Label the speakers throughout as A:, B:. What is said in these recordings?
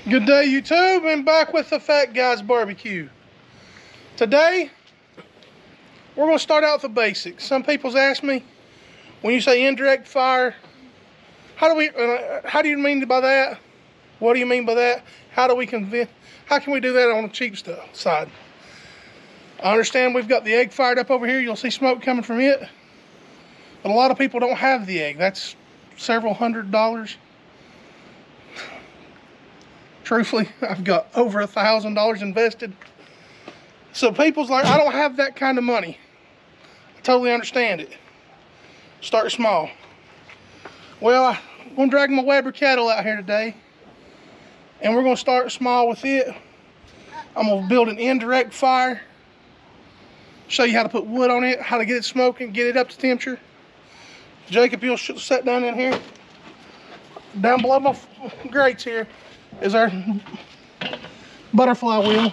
A: Good day, YouTube, and back with the Fat Guys Barbecue. Today, we're going to start out with the basics. Some people's asked me, when you say indirect fire, how do you mean by that? What do you mean by that? How can we do that on the cheap stuff side? I understand we've got the egg fired up over here. You'll see smoke coming from it. But a lot of people don't have the egg. That's several $100s. Truthfully, I've got over $1,000 invested. So people's like, I don't have that kind of money. I totally understand it. Start small. Well, I'm going to drag my Webber Kettle out here today. And we're going to start small with it. I'm going to build an indirect fire. Show you how to put wood on it, how to get it smoking, get it up to temperature. Jacob, you'll sit down in here. Down below my grates here is our butterfly wheel.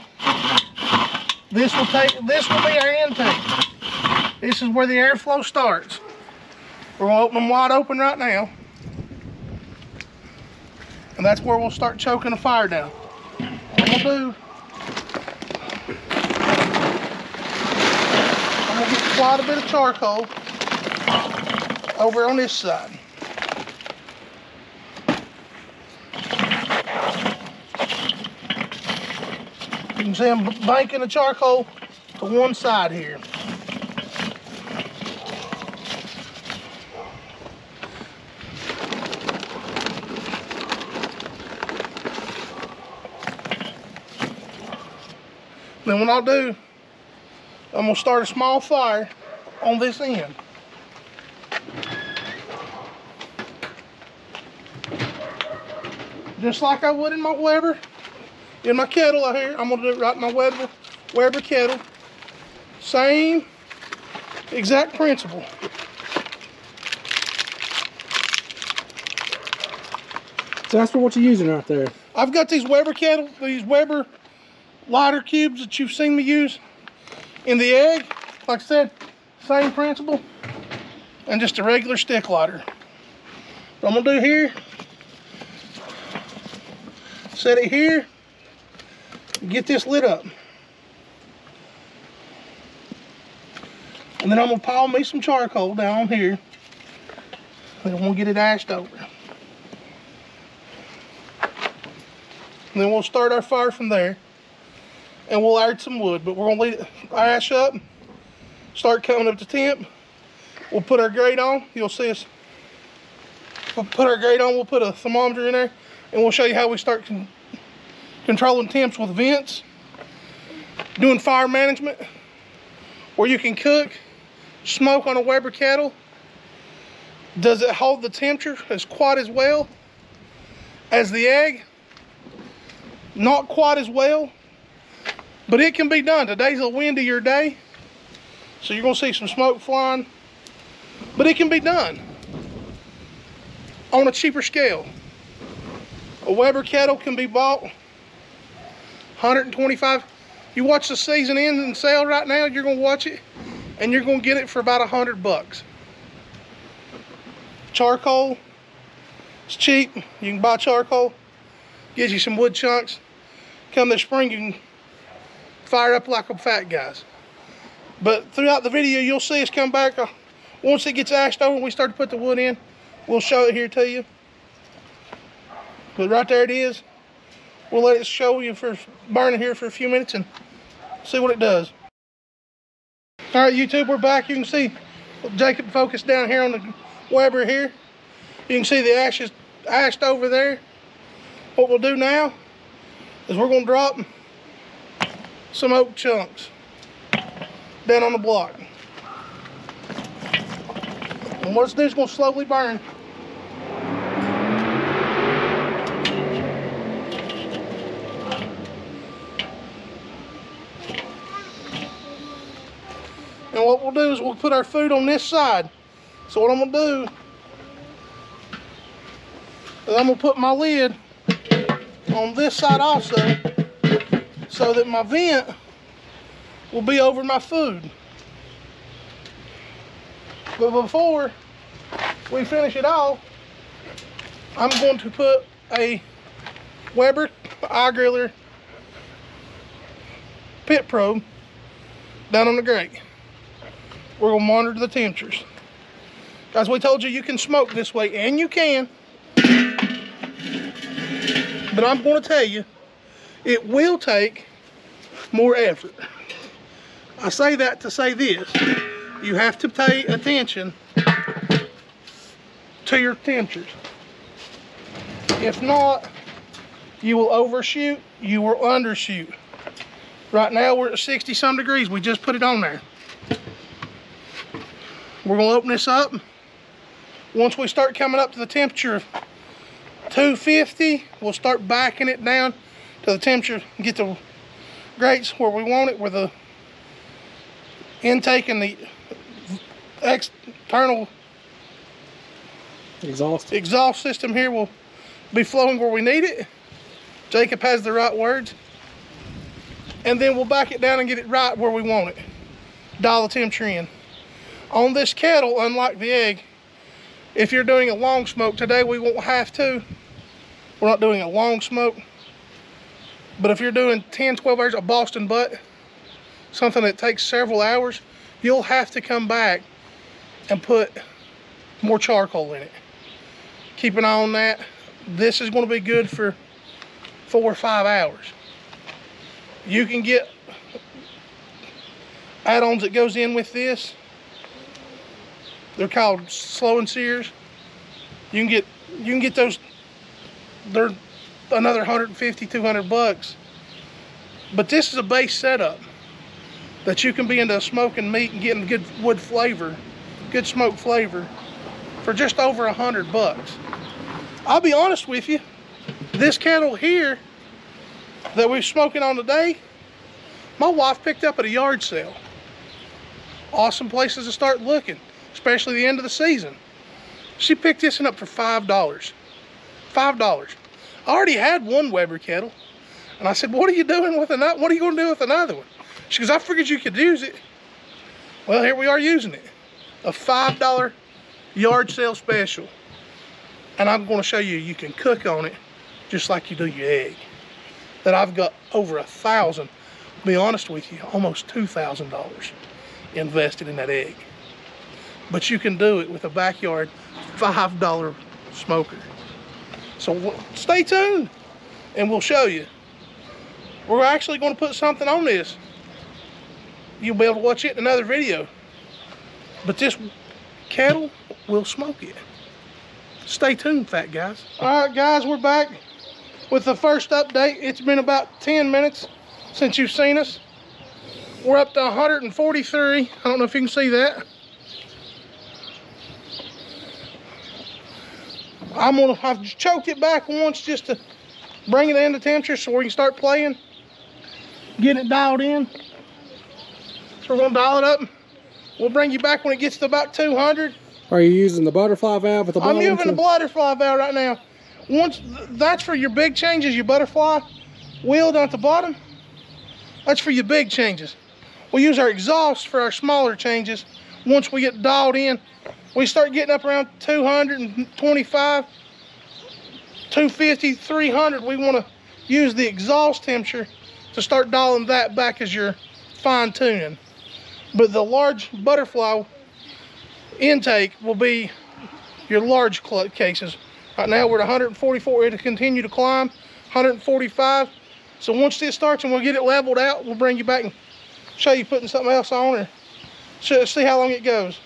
A: This will be our intake. This is where the airflow starts. We're gonna open them wide open right now. And that's where we'll start choking the fire down. What I'm gonna get quite a bit of charcoal over on this side. You can see I'm banking the charcoal to one side here. Then what I'll do, I'm going to start a small fire on this end. Just like I would in my Webber. In my kettle out here, I'm going to do it right in my Webber Kettle. Same exact principle.
B: So that's for what you're using right there.
A: I've got these Webber Kettle, these Webber lighter cubes that you've seen me use in the egg. Like I said, same principle. And just a regular stick lighter. What I'm going to do here, set it here. Get this lit up. And then I'm going to pile me some charcoal down here. And we'll get it ashed over. And then we'll start our fire from there. And we'll add some wood. But we're going to leave it ash up. Start coming up to temp. We'll put our grate on. You'll see us. We'll put our grate on. We'll put a thermometer in there. And we'll show you how we start controlling temps with vents, doing fire management, where you can cook, smoke on a Webber Kettle. Does it hold the temperature as quite as well as the egg? Not quite as well, but it can be done. Today's a windier day, so you're gonna see some smoke flying, but it can be done on a cheaper scale. A Webber Kettle can be bought $125. You watch the season end and sale right now, you're gonna watch it and you're gonna get it for about $100. Charcoal, it's cheap. You can buy charcoal, gives you some wood chunks. Come this spring, you can fire up like a Fat Guys. But throughout the video, you'll see us come back. Once it gets ashed over and we start to put the wood in, we'll show it here to you. But right there it is. We'll let it show you for burning here for a few minutes and see what it does. All right, YouTube, we're back. You can see Jacob focused down here on the Webber here. You can see the ashes ashed over there. What we'll do now is we're going to drop some oak chunks down on the block. And what it's doing is going to slowly burn. And what we'll do is we'll put our food on this side. So what I'm gonna do is I'm gonna put my lid on this side also, so that my vent will be over my food. But before we finish it off, I'm going to put a Webber eye griller pit probe down on the grate. We're gonna monitor the temperatures. Guys, we told you you can smoke this way, and you can. But I'm gonna tell you, it will take more effort. I say that to say this. You have to pay attention to your temperatures. If not, you will overshoot, you will undershoot. Right now we're at 60 some degrees. We just put it on there. We're gonna open this up. Once we start coming up to the temperature of 250, we'll start backing it down to the temperature, get the grates where we want it, where the intake and the external exhaust system here will be flowing where we need it. Jacob has the right words. And then we'll back it down and get it right where we want it. Dial the temperature in. On this kettle, unlike the egg, if you're doing a long smoke, today we won't have to. We're not doing a long smoke. But if you're doing 10, 12 hours of Boston butt, something that takes several hours, you'll have to come back and put more charcoal in it. Keep an eye on that. This is going to be good for 4 or 5 hours. You can get add-ons that goes in with this. They're called slow and sears. You can get those. They're another 150, 200 bucks. But this is a base setup that you can be into smoking meat and getting good wood flavor, good smoke flavor for just over 100 bucks. I'll be honest with you, this kettle here that we're smoking on today, my wife picked up at a yard sale. Awesome places to start looking, especially the end of the season. She picked this one up for $5. $5. I already had one Webber kettle, and I said, "What are you doing with another? What are you going to do with another one?" She goes, "I figured you could use it." Well, here we are using it. A $5 yard sale special. And I'm going to show you, you can cook on it just like you do your egg. That I've got over 1,000, to be honest with you, almost $2,000 invested in that egg. But you can do it with a backyard $5 smoker. So stay tuned and we'll show you. We're actually going to put something on this. You'll be able to watch it in another video. But this kettle will smoke it. Stay tuned, fat guys. All right, guys, we're back with the first update. It's been about 10 minutes since you've seen us. We're up to 143. I don't know if you can see that. I've choked it back once just to bring it into temperature so we can start playing, getting it dialed in. So we're gonna dial it up. We'll bring you back when it gets to about 200.
B: Are you using the butterfly valve at the bottom?
A: I'm using the butterfly valve right now. Once that's for your big changes, your butterfly wheel down at the bottom. That's for your big changes. We use our exhaust for our smaller changes. Once we get dialed in, we start getting up around 225, 250, 300. We want to use the exhaust temperature to start dialing that back as your fine tuning. But the large butterfly intake will be your large cases. Right now we're at 144. It'll continue to climb, 145. So once this starts and we'll get it leveled out, we'll bring you back and show you putting something else on or see how long it goes.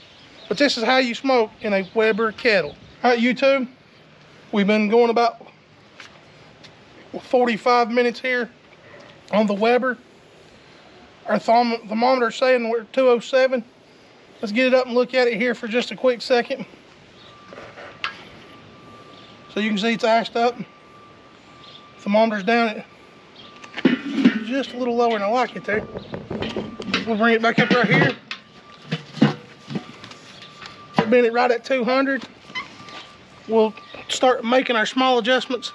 A: But this is how you smoke in a Webber kettle. All right, YouTube, we've been going about 45 minutes here on the Webber. Our thermometer's saying we're at 207. Let's get it up and look at it here for just a quick second. So you can see it's iced up. Thermometer's down at just a little lower than I like it there. We'll bring it back up right here. Been it right at 200. We'll start making our small adjustments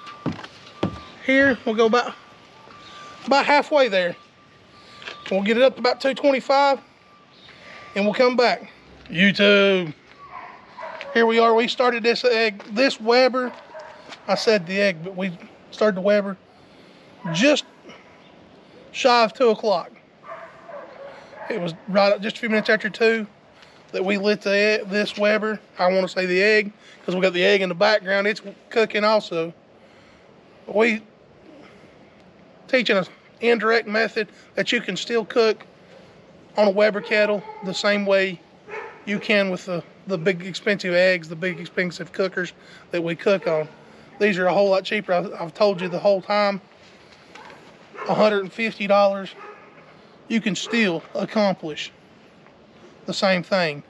A: here. We'll go about halfway there. We'll get it up to about 225 and we'll come back. YouTube, here we are. We started this egg, this Webber. I said the egg, but we started the Webber just shy of 2 o'clock. It was right just a few minutes after 2 that we lit this Webber. I want to say the egg, because we got the egg in the background. It's cooking also. We teaching an indirect method that you can still cook on a Webber kettle the same way you can with the big expensive eggs, the big expensive cookers that we cook on. These are a whole lot cheaper. I've told you the whole time, $150. You can still accomplish the same thing.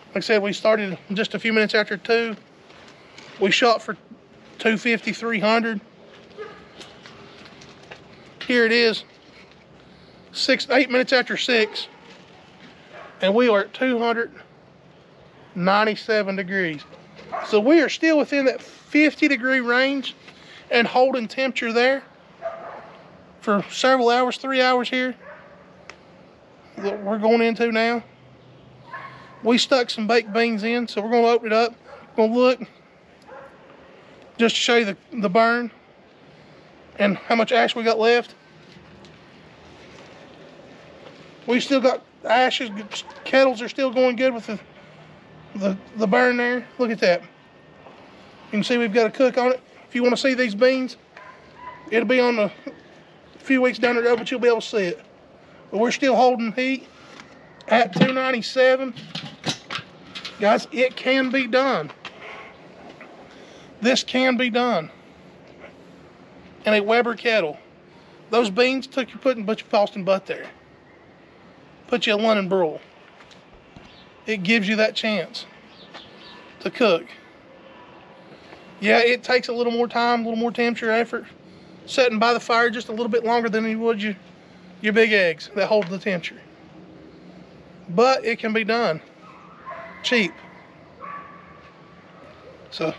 A: Like I said, we started just a few minutes after 2. We shot for 250, 300. Here it is, 8 minutes after 6, and we are at 297 degrees. So we are still within that 50-degree range and holding temperature there for several hours, 3 hours here that we're going into now. We stuck some baked beans in, so we're going to open it up. We're going to look just to show you the burn and how much ash we got left. We still got ashes. Kettles are still going good with the burn there. Look at that. You can see we've got a cook on it. If you want to see these beans, it'll be on a few weeks down the road, but you'll be able to see it. But we're still holding heat at 297. Guys, it can be done. This can be done in a Webber kettle. Those beans took you putting but your Boston butt there. Put you a London broil. It gives you that chance to cook. Yeah, it takes a little more time, a little more temperature, effort, setting by the fire just a little bit longer than you would your big eggs that hold the temperature. But it can be done cheap. So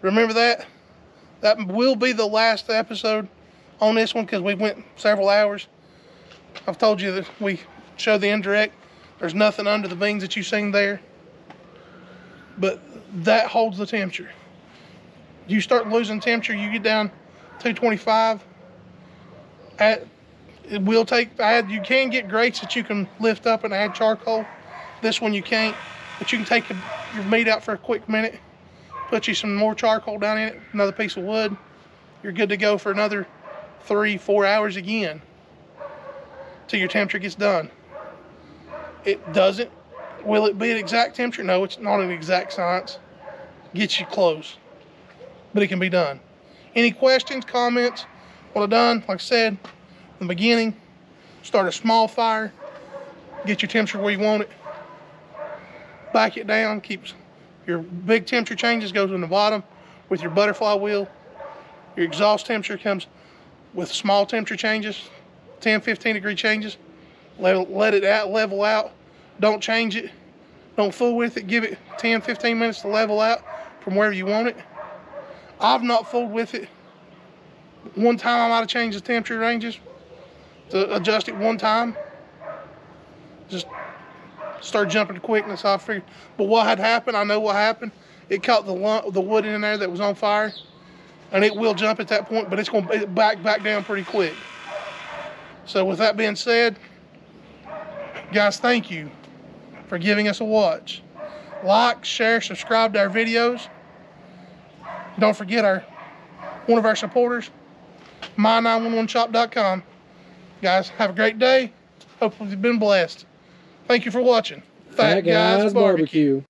A: remember that. That will be the last episode on this one because we went several hours. I've told you that we show the indirect. There's nothing under the beans that you've seen there. But that holds the temperature. You start losing temperature, you get down 225. It will take, you can get grates that you can lift up and add charcoal. This one you can't, but you can take your meat out for a quick minute, put you some more charcoal down in it, another piece of wood. You're good to go for another 3-4 hours again till your temperature gets done. It doesn't, will it be an exact temperature? No, it's not an exact science. Gets you close, but it can be done. Any questions, comments? What I've done, like I said in the beginning, start a small fire, get your temperature where you want it, back it down, keeps your big temperature changes goes in the bottom with your butterfly wheel. Your exhaust temperature comes with small temperature changes, 10-15 degree changes. Let it level out. Don't change it. Don't fool with it. Give it 10-15 minutes to level out from wherever you want it. I've not fooled with it. One time I might have changed the temperature ranges to adjust it one time. Just start jumping to quickness. I figured, but what had happened, I know what happened. It caught the wood in there that was on fire, and it will jump at that point, but it's going to back down pretty quick. So with that being said, guys, thank you for giving us a watch. Like, share, subscribe to our videos. Don't forget one of our supporters, my911shop.com. Guys, have a great day. Hope you've been blessed. Thank you for watching.
B: Fat Guys Barbecue.